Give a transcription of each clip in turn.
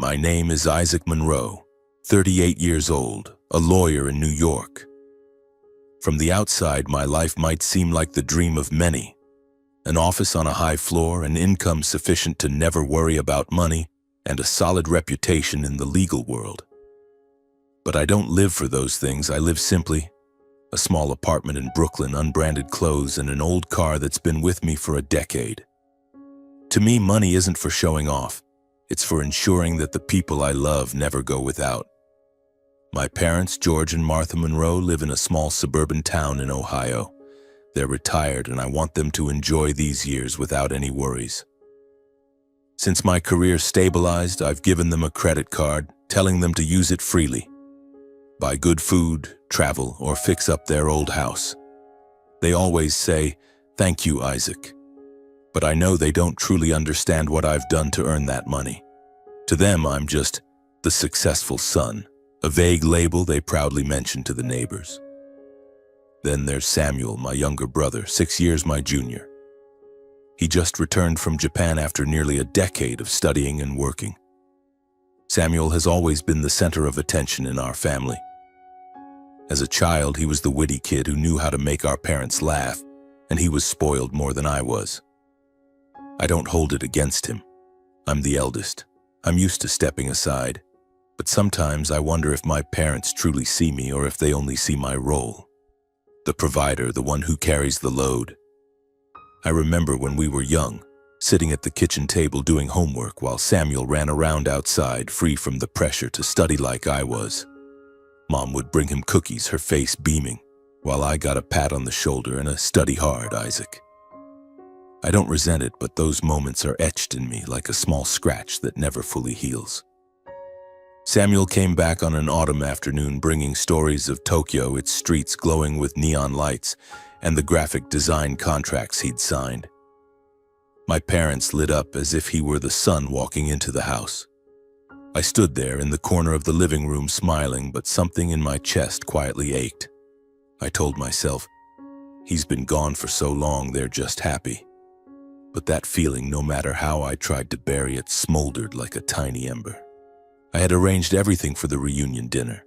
My name is Isaac Monroe, 38 years old, a lawyer in New York. From the outside, my life might seem like the dream of many. An office on a high floor, an income sufficient to never worry about money, and a solid reputation in the legal world. But I don't live for those things. I live simply. A small apartment in Brooklyn, unbranded clothes, and an old car that's been with me for a decade. To me, money isn't for showing off. It's for ensuring that the people I love never go without. My parents, George and Martha Monroe, live in a small suburban town in Ohio. They're retired, and I want them to enjoy these years without any worries. Since my career stabilized, I've given them a credit card, telling them to use it freely. Buy good food, travel, or fix up their old house. They always say, "Thank you, Isaac." But I know they don't truly understand what I've done to earn that money. To them, I'm just the successful son, a vague label they proudly mention to the neighbors. Then there's Samuel, my younger brother, 6 years my junior. He just returned from Japan after nearly a decade of studying and working. Samuel has always been the center of attention in our family. As a child, he was the witty kid who knew how to make our parents laugh, and he was spoiled more than I was. I don't hold it against him. I'm the eldest. I'm used to stepping aside, but sometimes I wonder if my parents truly see me or if they only see my role. The provider, the one who carries the load. I remember when we were young, sitting at the kitchen table doing homework while Samuel ran around outside, free from the pressure to study like I was. Mom would bring him cookies, her face beaming, while I got a pat on the shoulder and a "study hard, Isaac." I don't resent it, but those moments are etched in me like a small scratch that never fully heals. Samuel came back on an autumn afternoon bringing stories of Tokyo, its streets glowing with neon lights, and the graphic design contracts he'd signed. My parents lit up as if he were the sun walking into the house. I stood there in the corner of the living room smiling, but something in my chest quietly ached. I told myself, he's been gone for so long, they're just happy. But that feeling, no matter how I tried to bury it, smoldered like a tiny ember. I had arranged everything for the reunion dinner.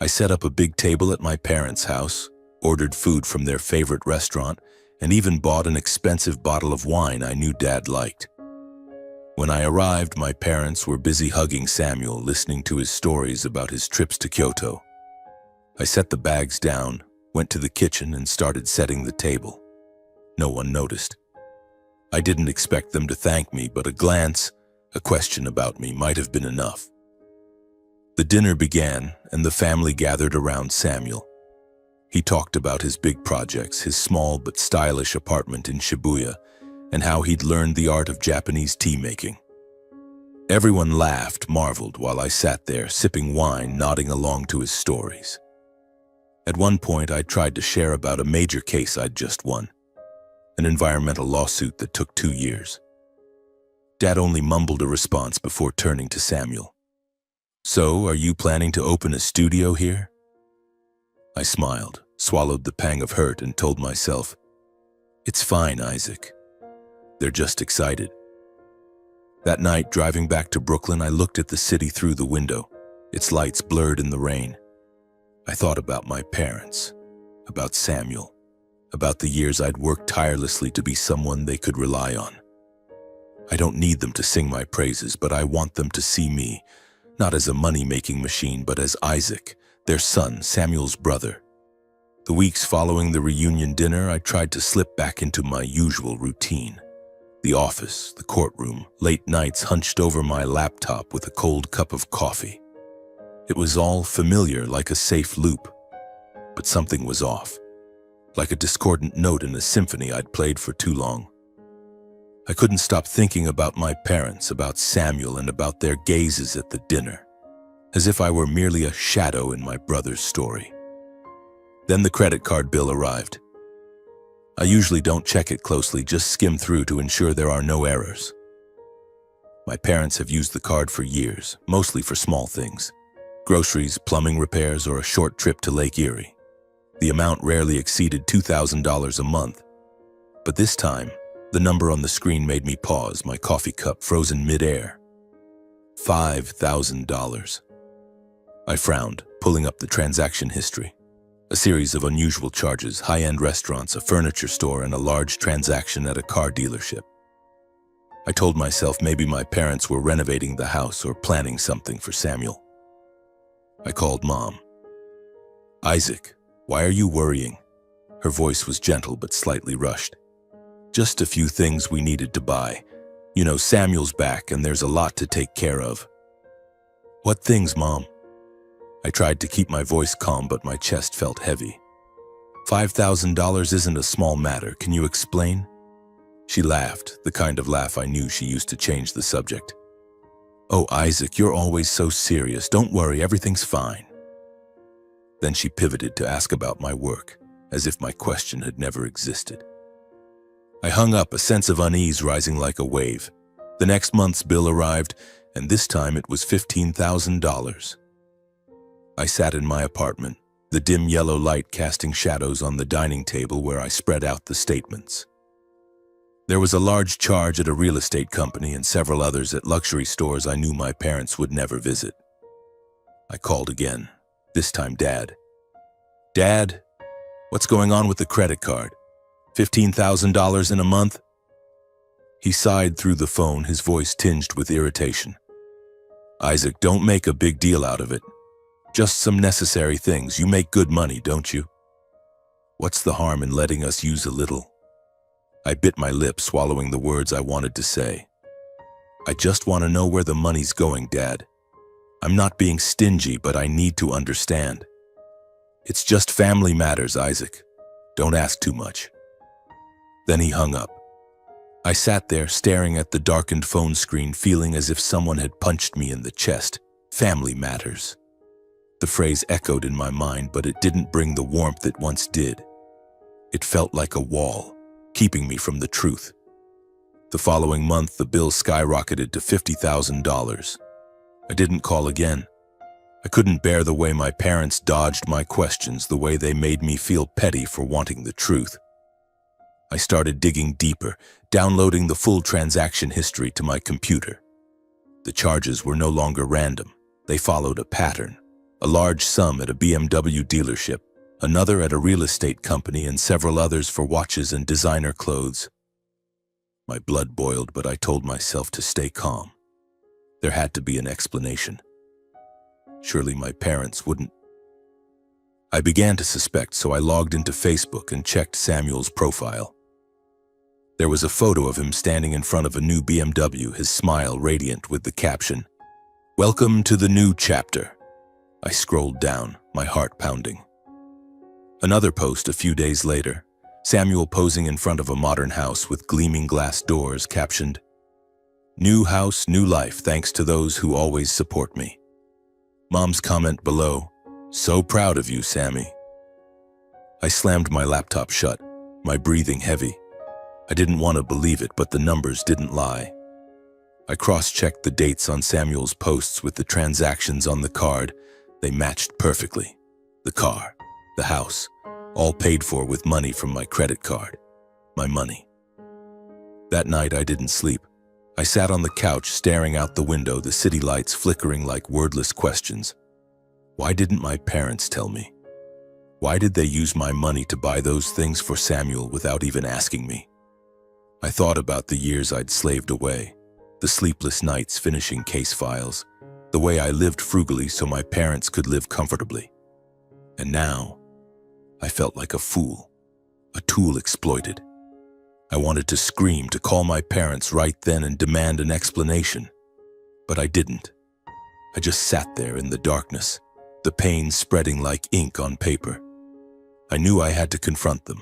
I set up a big table at my parents' house, ordered food from their favorite restaurant, and even bought an expensive bottle of wine I knew Dad liked. When I arrived, my parents were busy hugging Samuel, listening to his stories about his trips to Kyoto. I set the bags down, went to the kitchen, and started setting the table. No one noticed. I didn't expect them to thank me, but a glance, a question about me might have been enough. The dinner began, and the family gathered around Samuel. He talked about his big projects, his small but stylish apartment in Shibuya, and how he'd learned the art of Japanese tea making. Everyone laughed, marveled, while I sat there, sipping wine, nodding along to his stories. At one point, I tried to share about a major case I'd just won. An environmental lawsuit that took 2 years. Dad only mumbled a response before turning to Samuel. "So, are you planning to open a studio here?" I smiled, swallowed the pang of hurt, and told myself, "It's fine, Isaac. They're just excited." That night, driving back to Brooklyn, I looked at the city through the window, its lights blurred in the rain. I thought about my parents, about Samuel, about the years I'd worked tirelessly to be someone they could rely on. I don't need them to sing my praises, but I want them to see me, not as a money-making machine, but as Isaac, their son, Samuel's brother. The weeks following the reunion dinner, I tried to slip back into my usual routine. The office, the courtroom, late nights hunched over my laptop with a cold cup of coffee. It was all familiar, like a safe loop, but something was off. Like a discordant note in a symphony I'd played for too long. I couldn't stop thinking about my parents, about Samuel, and about their gazes at the dinner, as if I were merely a shadow in my brother's story. Then the credit card bill arrived. I usually don't check it closely, just skim through to ensure there are no errors. My parents have used the card for years, mostly for small things. Groceries, plumbing repairs, or a short trip to Lake Erie. The amount rarely exceeded $2,000 a month. But this time, the number on the screen made me pause, my coffee cup frozen mid-air. $5,000. I frowned, pulling up the transaction history. A series of unusual charges, high-end restaurants, a furniture store, and a large transaction at a car dealership. I told myself maybe my parents were renovating the house or planning something for Samuel. I called Mom. "Isaac, why are you worrying?" Her voice was gentle but slightly rushed. "Just a few things we needed to buy. You know, Samuel's back and there's a lot to take care of." "What things, Mom?" I tried to keep my voice calm, but my chest felt heavy. $5,000 isn't a small matter. Can you explain?" She laughed, the kind of laugh I knew she used to change the subject. "Oh, Isaac, you're always so serious. Don't worry, everything's fine." Then she pivoted to ask about my work, as if my question had never existed. I hung up, a sense of unease rising like a wave. The next month's bill arrived, and this time it was $15,000. I sat in my apartment, the dim yellow light casting shadows on the dining table where I spread out the statements. There was a large charge at a real estate company and several others at luxury stores I knew my parents would never visit. I called again, this time Dad. "Dad, what's going on with the credit card? $15,000 in a month?" He sighed through the phone, his voice tinged with irritation. "Isaac, don't make a big deal out of it. Just some necessary things. You make good money, don't you? What's the harm in letting us use a little?" I bit my lip, swallowing the words I wanted to say. "I just want to know where the money's going, Dad. I'm not being stingy, but I need to understand. It's just family matters, Isaac. Don't ask too much." Then he hung up. I sat there, staring at the darkened phone screen, feeling as if someone had punched me in the chest. Family matters. The phrase echoed in my mind, but it didn't bring the warmth it once did. It felt like a wall, keeping me from the truth. The following month, the bill skyrocketed to $50,000. I didn't call again. I couldn't bear the way my parents dodged my questions, the way they made me feel petty for wanting the truth. I started digging deeper, downloading the full transaction history to my computer. The charges were no longer random. They followed a pattern. A large sum at a BMW dealership, another at a real estate company, and several others for watches and designer clothes. My blood boiled, but I told myself to stay calm. There had to be an explanation. Surely my parents wouldn't. I began to suspect, so I logged into Facebook and checked Samuel's profile. There was a photo of him standing in front of a new BMW, his smile radiant with the caption, "Welcome to the new chapter." I scrolled down, my heart pounding. Another post a few days later, Samuel posing in front of a modern house with gleaming glass doors, captioned, "New house, new life, thanks to those who always support me." Mom's comment below, "So proud of you, Sammy." I slammed my laptop shut, my breathing heavy. I didn't want to believe it, but the numbers didn't lie. I cross-checked the dates on Samuel's posts with the transactions on the card. They matched perfectly. The car, the house, all paid for with money from my credit card. My money. That night I didn't sleep. I sat on the couch staring out the window, the city lights flickering like wordless questions. Why didn't my parents tell me? Why did they use my money to buy those things for Samuel without even asking me? I thought about the years I'd slaved away, the sleepless nights finishing case files, the way I lived frugally so my parents could live comfortably. And now, I felt like a fool, a tool exploited. I wanted to scream, to call my parents right then and demand an explanation. But I didn't. I just sat there in the darkness, the pain spreading like ink on paper. I knew I had to confront them.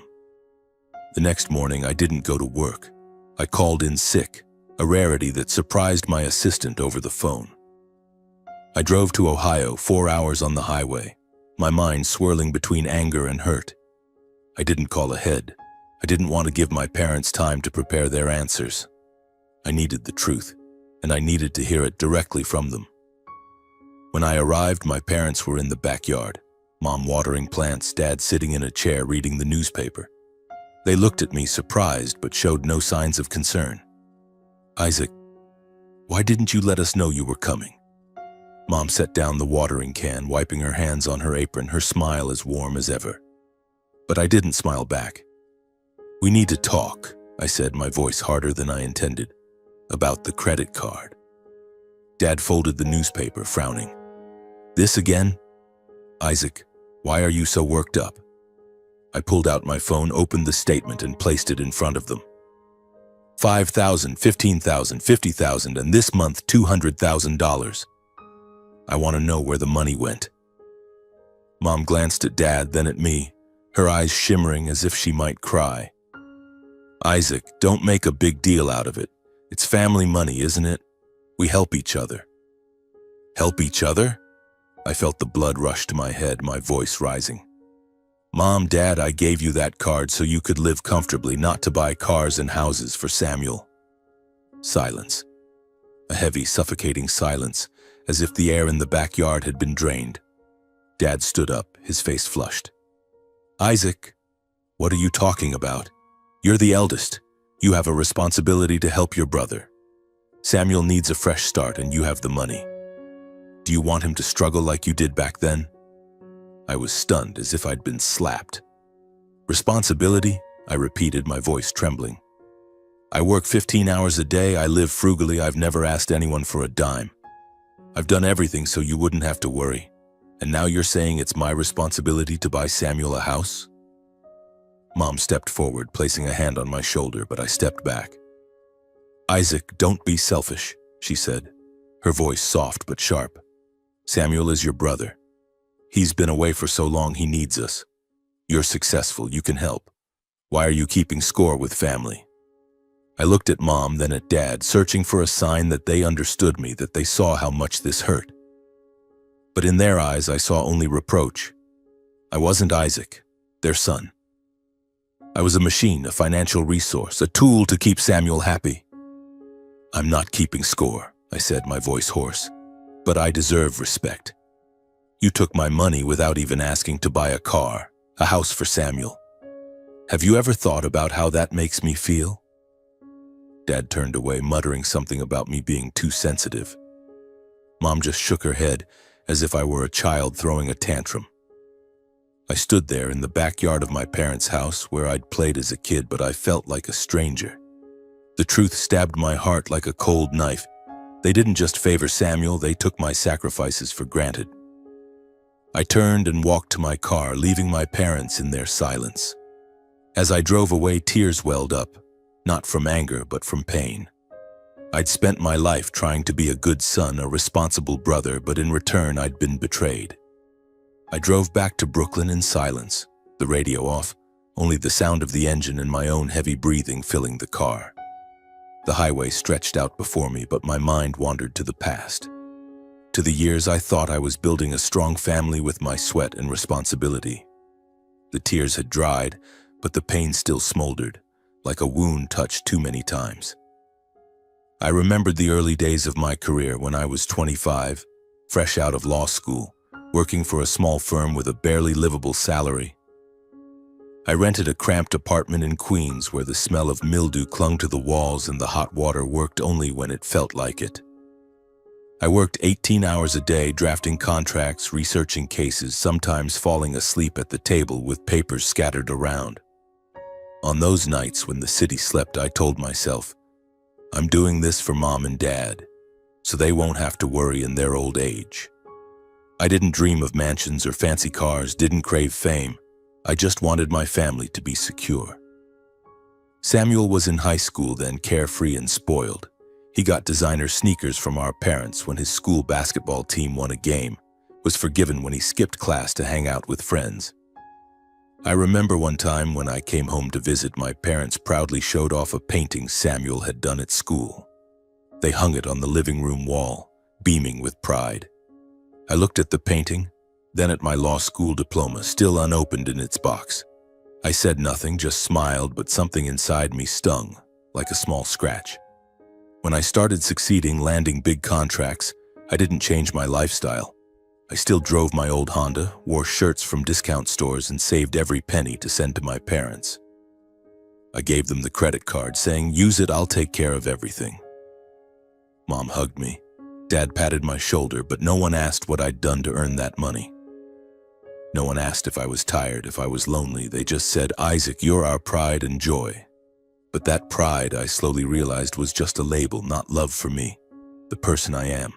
The next morning, I didn't go to work. I called in sick, a rarity that surprised my assistant over the phone. I drove to Ohio, 4 hours on the highway, my mind swirling between anger and hurt. I didn't call ahead. I didn't want to give my parents time to prepare their answers. I needed the truth, and I needed to hear it directly from them. When I arrived, my parents were in the backyard, Mom watering plants, Dad sitting in a chair reading the newspaper. They looked at me surprised but showed no signs of concern. "Isaac, Why didn't you let us know you were coming? Mom set down the watering can, wiping her hands on her apron, her smile as warm as ever. But I didn't smile back. We need to talk, I said, my voice harder than I intended, about the credit card. Dad folded the newspaper, frowning. This again? Isaac, why are you so worked up? I pulled out my phone, opened the statement, and placed it in front of them. 5,000, 15,000, 50,000, and this month $200,000. I want to know where the money went. Mom glanced at Dad, then at me, her eyes shimmering as if she might cry. Isaac, don't make a big deal out of it. It's family money, isn't it? We help each other. Help each other? I felt the blood rush to my head, my voice rising. Mom, Dad, I gave you that card so you could live comfortably, not to buy cars and houses for Samuel. Silence. A heavy, suffocating silence, as if the air in the backyard had been drained. Dad stood up, his face flushed. Isaac, what are you talking about? You're the eldest. You have a responsibility to help your brother. Samuel needs a fresh start and you have the money. Do you want him to struggle like you did back then? I was stunned, as if I'd been slapped. Responsibility? I repeated, my voice trembling. I work 15 hours a day, I live frugally, I've never asked anyone for a dime. I've done everything so you wouldn't have to worry. And now you're saying it's my responsibility to buy Samuel a house? Mom stepped forward, placing a hand on my shoulder, but I stepped back. Isaac, don't be selfish, she said, her voice soft but sharp. Samuel is your brother. He's been away for so long, he needs us. You're successful, you can help. Why are you keeping score with family? I looked at Mom, then at Dad, searching for a sign that they understood me, that they saw how much this hurt. But in their eyes, I saw only reproach. I wasn't Isaac, their son. I was a machine, a financial resource, a tool to keep Samuel happy. I'm not keeping score, I said, my voice hoarse, but I deserve respect. You took my money without even asking to buy a car, a house for Samuel. Have you ever thought about how that makes me feel? Dad turned away, muttering something about me being too sensitive. Mom just shook her head, as if I were a child throwing a tantrum. I stood there in the backyard of my parents' house where I'd played as a kid, but I felt like a stranger. The truth stabbed my heart like a cold knife. They didn't just favor Samuel, they took my sacrifices for granted. I turned and walked to my car, leaving my parents in their silence. As I drove away, tears welled up, not from anger, but from pain. I'd spent my life trying to be a good son, a responsible brother, but in return, I'd been betrayed. I drove back to Brooklyn in silence, the radio off, only the sound of the engine and my own heavy breathing filling the car. The highway stretched out before me, but my mind wandered to the past. To the years I thought I was building a strong family with my sweat and responsibility. The tears had dried, but the pain still smoldered, like a wound touched too many times. I remembered the early days of my career when I was 25, fresh out of law school, working for a small firm with a barely livable salary. I rented a cramped apartment in Queens where the smell of mildew clung to the walls and the hot water worked only when it felt like it. I worked 18 hours a day drafting contracts, researching cases, sometimes falling asleep at the table with papers scattered around. On those nights when the city slept, I told myself, I'm doing this for Mom and Dad, so they won't have to worry in their old age. I didn't dream of mansions or fancy cars, didn't crave fame. I just wanted my family to be secure. Samuel was in high school then, carefree and spoiled. He got designer sneakers from our parents when his school basketball team won a game, was forgiven when he skipped class to hang out with friends. I remember one time when I came home to visit, my parents proudly showed off a painting Samuel had done at school. They hung it on the living room wall, beaming with pride. I looked at the painting, then at my law school diploma, still unopened in its box. I said nothing, just smiled, but something inside me stung, like a small scratch. When I started succeeding, landing big contracts, I didn't change my lifestyle. I still drove my old Honda, wore shirts from discount stores, and saved every penny to send to my parents. I gave them the credit card, saying, "Use it, I'll take care of everything." Mom hugged me. Dad patted my shoulder, but no one asked what I'd done to earn that money. No one asked if I was tired, if I was lonely. They just said, "Isaac, you're our pride and joy." But that pride, I slowly realized, was just a label, not love for me, the person I am.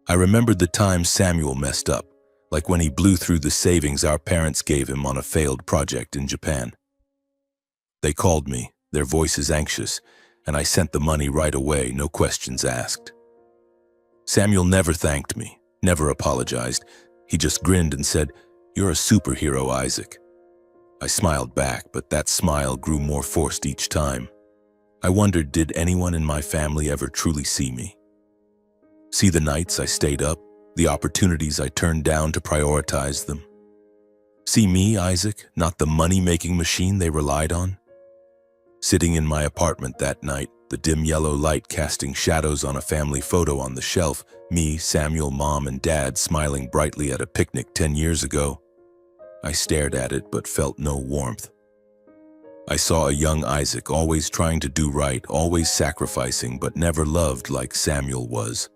I remembered the time Samuel messed up, like when he blew through the savings our parents gave him on a failed project in Japan. They called me, their voices anxious, and I sent the money right away, no questions asked. Samuel never thanked me, never apologized. He just grinned and said, "You're a superhero, Isaac." I smiled back, but that smile grew more forced each time. I wondered, did anyone in my family ever truly see me? See the nights I stayed up, the opportunities I turned down to prioritize them? See me, Isaac, not the money-making machine they relied on? Sitting in my apartment that night, the dim yellow light casting shadows on a family photo on the shelf, me, Samuel, Mom, and Dad smiling brightly at a picnic 10 years ago. I stared at it but felt no warmth. I saw a young Isaac always trying to do right, always sacrificing, but never loved like Samuel was.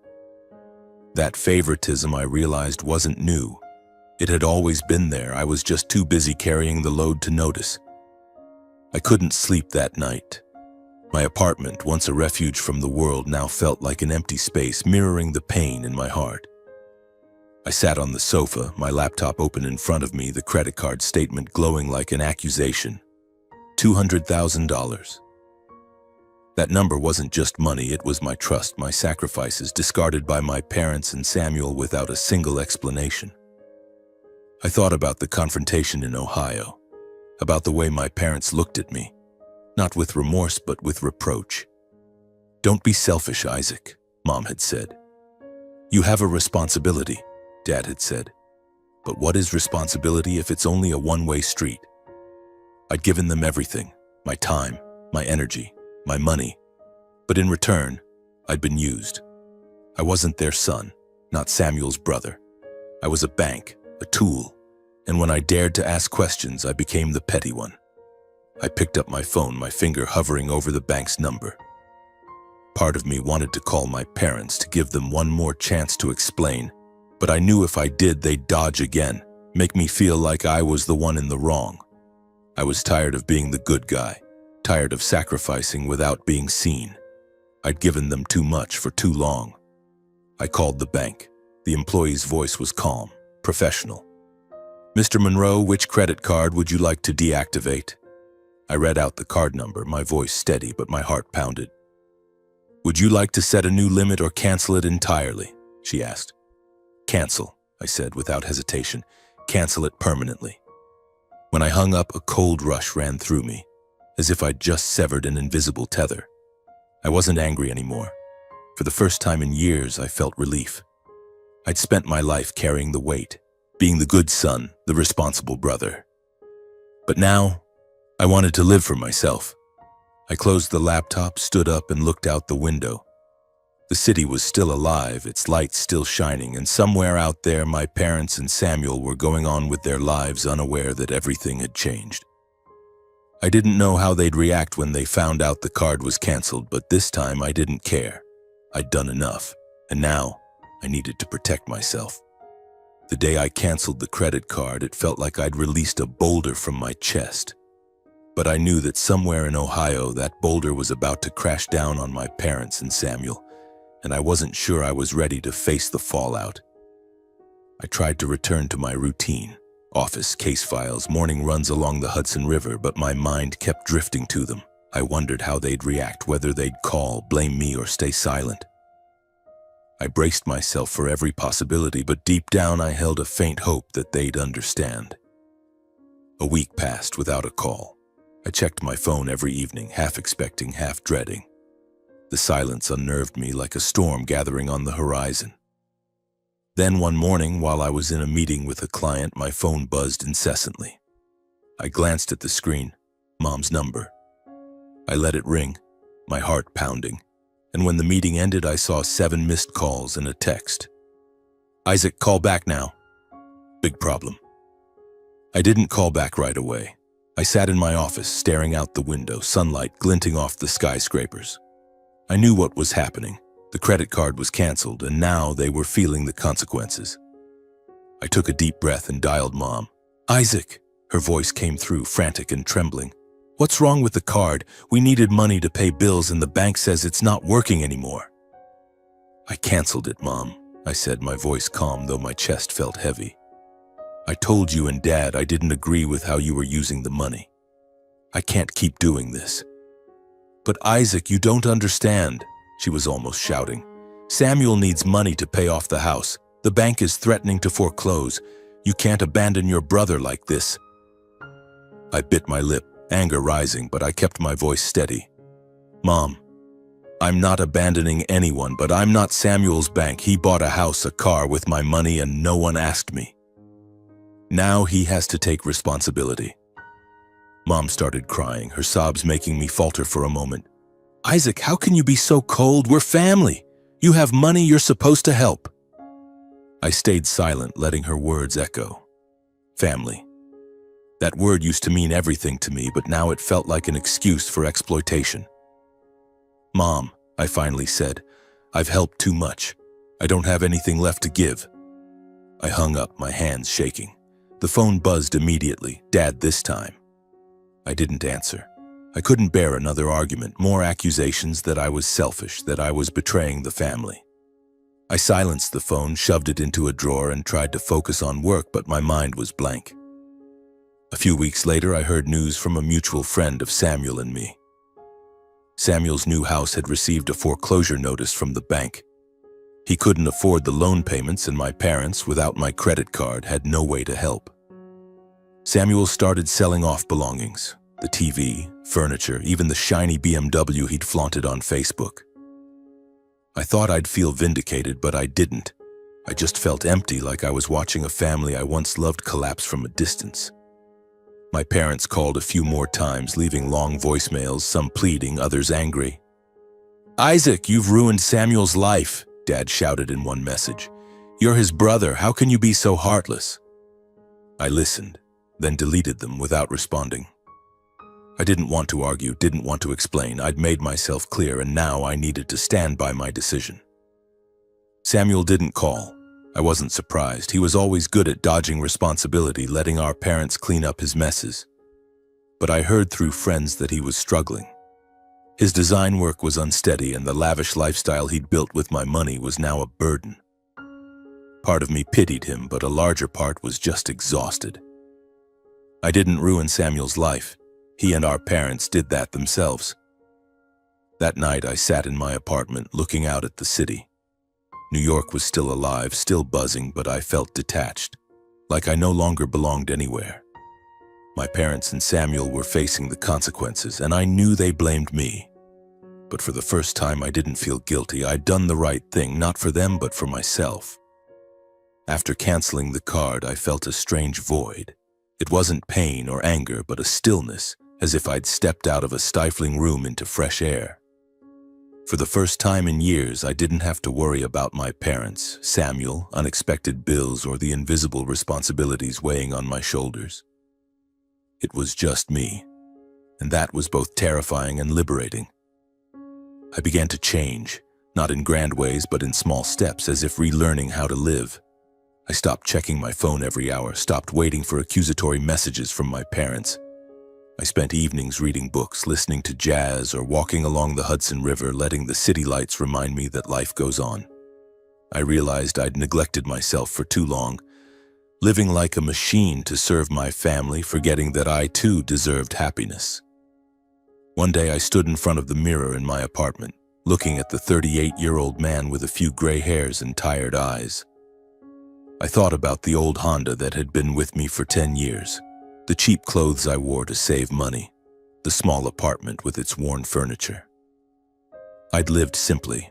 That favoritism, I realized, wasn't new. It had always been there. I was just too busy carrying the load to notice. I couldn't sleep that night. My apartment, once a refuge from the world, now felt like an empty space, mirroring the pain in my heart. I sat on the sofa, my laptop open in front of me, the credit card statement glowing like an accusation. $200,000. That number wasn't just money, it was my trust, my sacrifices, discarded by my parents and Samuel without a single explanation. I thought about the confrontation in Ohio, about the way my parents looked at me, not with remorse but with reproach. "Don't be selfish, Isaac," Mom had said. "You have a responsibility," Dad had said. But what is responsibility if it's only a one-way street? I'd given them everything, my time, my energy, my money. But in return, I'd been used. I wasn't their son, not Samuel's brother. I was a bank, a tool, and when I dared to ask questions, I became the petty one. I picked up my phone, my finger hovering over the bank's number. Part of me wanted to call my parents to give them one more chance to explain, but I knew if I did, they'd dodge again, make me feel like I was the one in the wrong. I was tired of being the good guy, tired of sacrificing without being seen. I'd given them too much for too long. I called the bank. The employee's voice was calm, professional. "Mr. Monroe, which credit card would you like to deactivate?" I read out the card number, my voice steady, but my heart pounded. "Would you like to set a new limit or cancel it entirely?" she asked. "Cancel," I said without hesitation. "Cancel it permanently." When I hung up, a cold rush ran through me, as if I'd just severed an invisible tether. I wasn't angry anymore. For the first time in years, I felt relief. I'd spent my life carrying the weight, being the good son, the responsible brother. But now, I wanted to live for myself. I closed the laptop, stood up, and looked out the window. The city was still alive, its lights still shining, and somewhere out there, my parents and Samuel were going on with their lives, unaware that everything had changed. I didn't know how they'd react when they found out the card was canceled, but this time I didn't care. I'd done enough, and now I needed to protect myself. The day I canceled the credit card, it felt like I'd released a boulder from my chest. But I knew that somewhere in Ohio, that boulder was about to crash down on my parents and Samuel, and I wasn't sure I was ready to face the fallout. I tried to return to my routine, office, case files, morning runs along the Hudson River, but my mind kept drifting to them. I wondered how they'd react, whether they'd call, blame me, or stay silent. I braced myself for every possibility, but deep down I held a faint hope that they'd understand. A week passed without a call. I checked my phone every evening, half expecting, half dreading. The silence unnerved me like a storm gathering on the horizon. Then one morning, while I was in a meeting with a client, my phone buzzed incessantly. I glanced at the screen, Mom's number. I let it ring, my heart pounding, and when the meeting ended, I saw 7 missed calls and a text. "Isaac, call back now." Big problem. I didn't call back right away. I sat in my office, staring out the window, sunlight glinting off the skyscrapers. I knew what was happening. The credit card was canceled, and now they were feeling the consequences. I took a deep breath and dialed Mom. "Isaac," her voice came through, frantic and trembling. "What's wrong with the card? We needed money to pay bills and the bank says it's not working anymore." "I canceled it, Mom," I said, my voice calm though my chest felt heavy. "I told you and Dad I didn't agree with how you were using the money. I can't keep doing this." "But Isaac, you don't understand," she was almost shouting. "Samuel needs money to pay off the house. The bank is threatening to foreclose. You can't abandon your brother like this." I bit my lip, anger rising, but I kept my voice steady. "Mom, I'm not abandoning anyone, but I'm not Samuel's bank. He bought a house, a car with my money, and no one asked me. Now he has to take responsibility." Mom started crying, her sobs making me falter for a moment. "Isaac, how can you be so cold? We're family. You have money, you're supposed to help." I stayed silent, letting her words echo. Family. That word used to mean everything to me, but now it felt like an excuse for exploitation. "Mom," I finally said, "I've helped too much. I don't have anything left to give." I hung up, my hands shaking. The phone buzzed immediately, Dad this time. I didn't answer. I couldn't bear another argument, more accusations that I was selfish, that I was betraying the family. I silenced the phone, shoved it into a drawer, and tried to focus on work, but my mind was blank. A few weeks later, I heard news from a mutual friend of Samuel and me. Samuel's new house had received a foreclosure notice from the bank. He couldn't afford the loan payments, and my parents, without my credit card, had no way to help. Samuel started selling off belongings, the TV, furniture, even the shiny BMW he'd flaunted on Facebook. I thought I'd feel vindicated, but I didn't. I just felt empty, like I was watching a family I once loved collapse from a distance. My parents called a few more times, leaving long voicemails, some pleading, others angry. "Isaac, you've ruined Samuel's life," Dad shouted in one message. "You're his brother. How can you be so heartless?" I listened, then deleted them without responding. I didn't want to argue, didn't want to explain. I'd made myself clear, and now I needed to stand by my decision. Samuel didn't call. I wasn't surprised. He was always good at dodging responsibility, letting our parents clean up his messes. But I heard through friends that he was struggling. His design work was unsteady, and the lavish lifestyle he'd built with my money was now a burden. Part of me pitied him, but a larger part was just exhausted. I didn't ruin Samuel's life. He and our parents did that themselves. That night, I sat in my apartment, looking out at the city. New York was still alive, still buzzing, but I felt detached, like I no longer belonged anywhere. My parents and Samuel were facing the consequences, and I knew they blamed me. But for the first time, I didn't feel guilty. I'd done the right thing, not for them, but for myself. After canceling the card, I felt a strange void. It wasn't pain or anger, but a stillness, as if I'd stepped out of a stifling room into fresh air. For the first time in years, I didn't have to worry about my parents, Samuel, unexpected bills, or the invisible responsibilities weighing on my shoulders. It was just me, and that was both terrifying and liberating. I began to change, not in grand ways, but in small steps, as if relearning how to live. I stopped checking my phone every hour, stopped waiting for accusatory messages from my parents. I spent evenings reading books, listening to jazz, or walking along the Hudson River, letting the city lights remind me that life goes on. I realized I'd neglected myself for too long, living like a machine to serve my family, forgetting that I too deserved happiness. One day I stood in front of the mirror in my apartment, looking at the 38-year-old man with a few gray hairs and tired eyes. I thought about the old Honda that had been with me for 10 years, the cheap clothes I wore to save money, the small apartment with its worn furniture. I'd lived simply,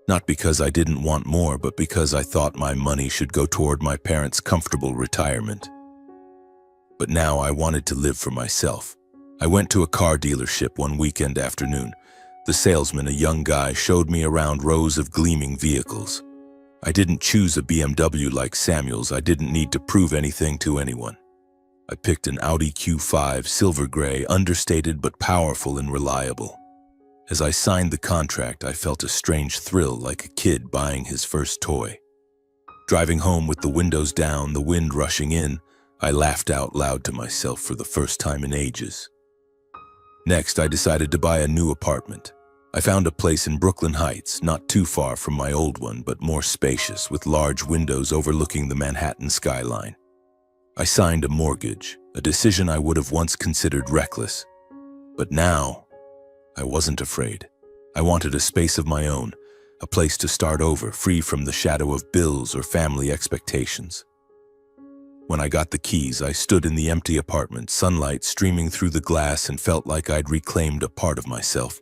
not because I didn't want more, but because I thought my money should go toward my parents' comfortable retirement. But now I wanted to live for myself. I went to a car dealership one weekend afternoon. The salesman, a young guy, showed me around rows of gleaming vehicles. I didn't choose a BMW like Samuel's. I didn't need to prove anything to anyone. I picked an Audi Q5, silver gray, understated but powerful and reliable. As I signed the contract, I felt a strange thrill like a kid buying his first toy. Driving home with the windows down, the wind rushing in, I laughed out loud to myself for the first time in ages. Next, I decided to buy a new apartment. I found a place in Brooklyn Heights, not too far from my old one, but more spacious, with large windows overlooking the Manhattan skyline. I signed a mortgage, a decision I would have once considered reckless. But now, I wasn't afraid. I wanted a space of my own, a place to start over, free from the shadow of bills or family expectations. When I got the keys, I stood in the empty apartment, sunlight streaming through the glass, and felt like I'd reclaimed a part of myself.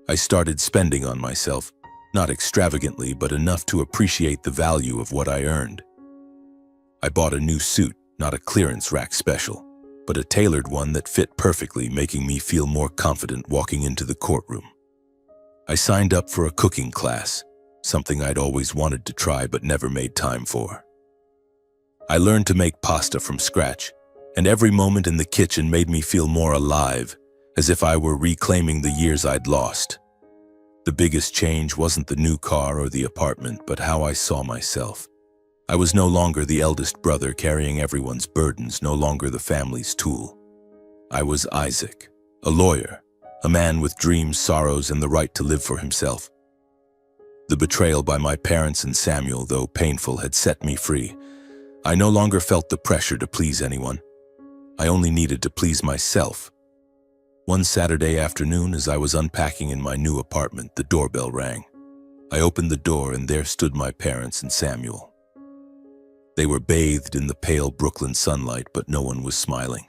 I started spending on myself, not extravagantly, but enough to appreciate the value of what I earned. I bought a new suit, not a clearance rack special, but a tailored one that fit perfectly, making me feel more confident walking into the courtroom. I signed up for a cooking class, something I'd always wanted to try but never made time for. I learned to make pasta from scratch, and every moment in the kitchen made me feel more alive, as if I were reclaiming the years I'd lost. The biggest change wasn't the new car or the apartment, but how I saw myself. I was no longer the eldest brother carrying everyone's burdens, no longer the family's tool. I was Isaac, a lawyer, a man with dreams, sorrows, and the right to live for himself. The betrayal by my parents and Samuel, though painful, had set me free. I no longer felt the pressure to please anyone. I only needed to please myself. One Saturday afternoon, as I was unpacking in my new apartment, the doorbell rang. I opened the door, and there stood my parents and Samuel. They were bathed in the pale Brooklyn sunlight, but no one was smiling.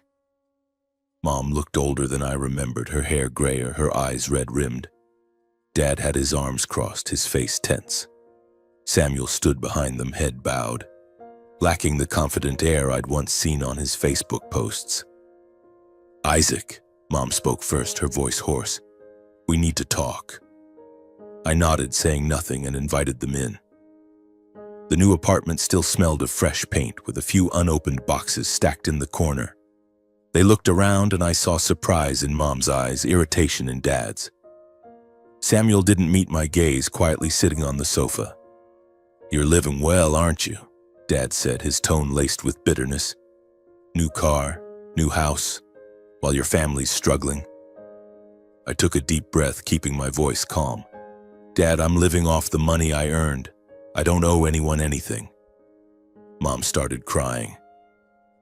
Mom looked older than I remembered, her hair grayer, her eyes red-rimmed. Dad had his arms crossed, his face tense. Samuel stood behind them, head bowed, lacking the confident air I'd once seen on his Facebook posts. "Isaac," Mom spoke first, her voice hoarse. "We need to talk." I nodded, saying nothing, and invited them in. The new apartment still smelled of fresh paint, with a few unopened boxes stacked in the corner. They looked around, and I saw surprise in Mom's eyes, irritation in Dad's. Samuel didn't meet my gaze, quietly sitting on the sofa. "You're living well, aren't you?" Dad said, his tone laced with bitterness. "New car, new house, while your family's struggling." I took a deep breath, keeping my voice calm. "Dad, I'm living off the money I earned. I don't owe anyone anything." Mom started crying.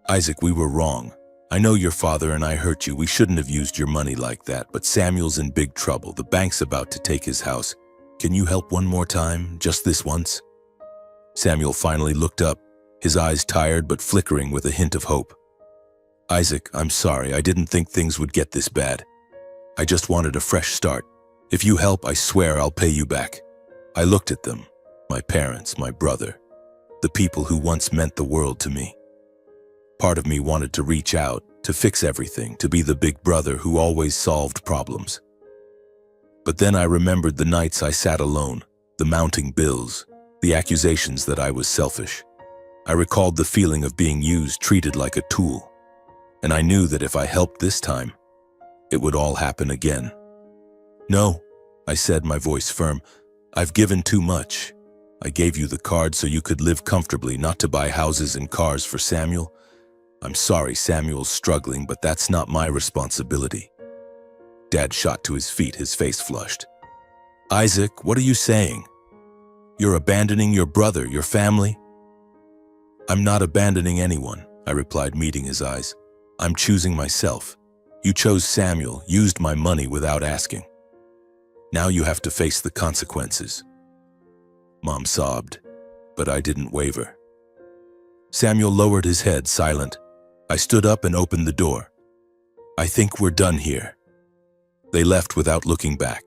"Isaac, we were wrong. I know your father and I hurt you. We shouldn't have used your money like that, but Samuel's in big trouble. The bank's about to take his house. Can you help one more time, just this once?" Samuel finally looked up, his eyes tired but flickering with a hint of hope. "Isaac, I'm sorry. I didn't think things would get this bad. I just wanted a fresh start. If you help, I swear I'll pay you back." I looked at them, my parents, my brother, the people who once meant the world to me. Part of me wanted to reach out, to fix everything, to be the big brother who always solved problems. But then I remembered the nights I sat alone, the mounting bills, the accusations that I was selfish. I recalled the feeling of being used, treated like a tool. And I knew that if I helped this time, it would all happen again. "No," I said, my voice firm. "I've given too much. I gave you the card so you could live comfortably, not to buy houses and cars for Samuel. I'm sorry Samuel's struggling, but that's not my responsibility." Dad shot to his feet, his face flushed. "Isaac, what are you saying? You're abandoning your brother, your family?" "I'm not abandoning anyone," I replied, meeting his eyes. "I'm choosing myself. You chose Samuel, used my money without asking. Now you have to face the consequences." Mom sobbed, but I didn't waver. Samuel lowered his head, silent. I stood up and opened the door. "I think we're done here." They left without looking back.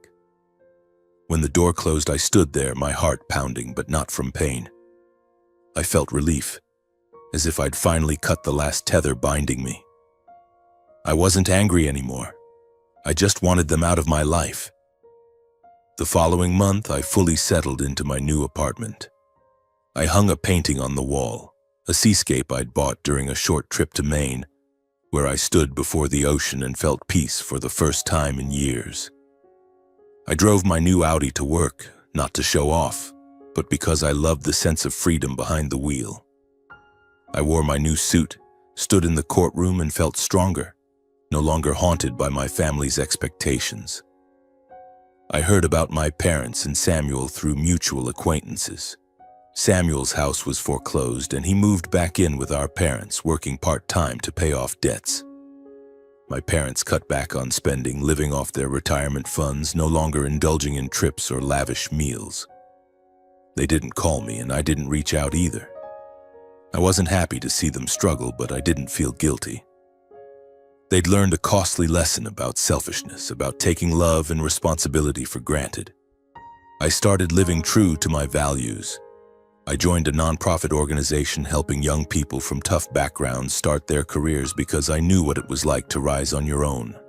When the door closed, I stood there, my heart pounding, but not from pain. I felt relief, as if I'd finally cut the last tether binding me. I wasn't angry anymore. I just wanted them out of my life. The following month, I fully settled into my new apartment. I hung a painting on the wall, a seascape I'd bought during a short trip to Maine, where I stood before the ocean and felt peace for the first time in years. I drove my new Audi to work, not to show off, but because I loved the sense of freedom behind the wheel. I wore my new suit, stood in the courtroom and felt stronger, no longer haunted by my family's expectations. I heard about my parents and Samuel through mutual acquaintances. Samuel's house was foreclosed and he moved back in with our parents, working part-time to pay off debts. My parents cut back on spending, living off their retirement funds, no longer indulging in trips or lavish meals. They didn't call me and I didn't reach out either. I wasn't happy to see them struggle, but I didn't feel guilty. They'd learned a costly lesson about selfishness, about taking love and responsibility for granted. I started living true to my values. I joined a nonprofit organization helping young people from tough backgrounds start their careers because I knew what it was like to rise on your own.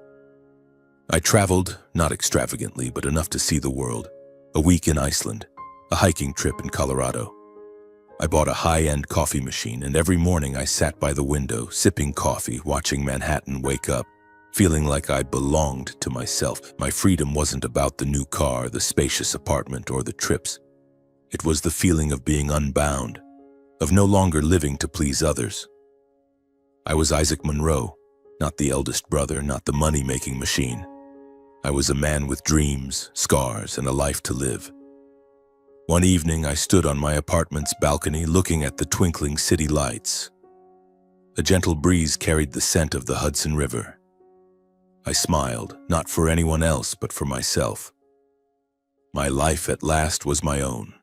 I traveled, not extravagantly, but enough to see the world. A week in Iceland, a hiking trip in Colorado. I bought a high-end coffee machine, and every morning I sat by the window, sipping coffee, watching Manhattan wake up, feeling like I belonged to myself. My freedom wasn't about the new car, the spacious apartment, or the trips. It was the feeling of being unbound, of no longer living to please others. I was Isaac Monroe, not the eldest brother, not the money-making machine. I was a man with dreams, scars, and a life to live. One evening, I stood on my apartment's balcony looking at the twinkling city lights. A gentle breeze carried the scent of the Hudson River. I smiled, not for anyone else, but for myself. My life at last was my own.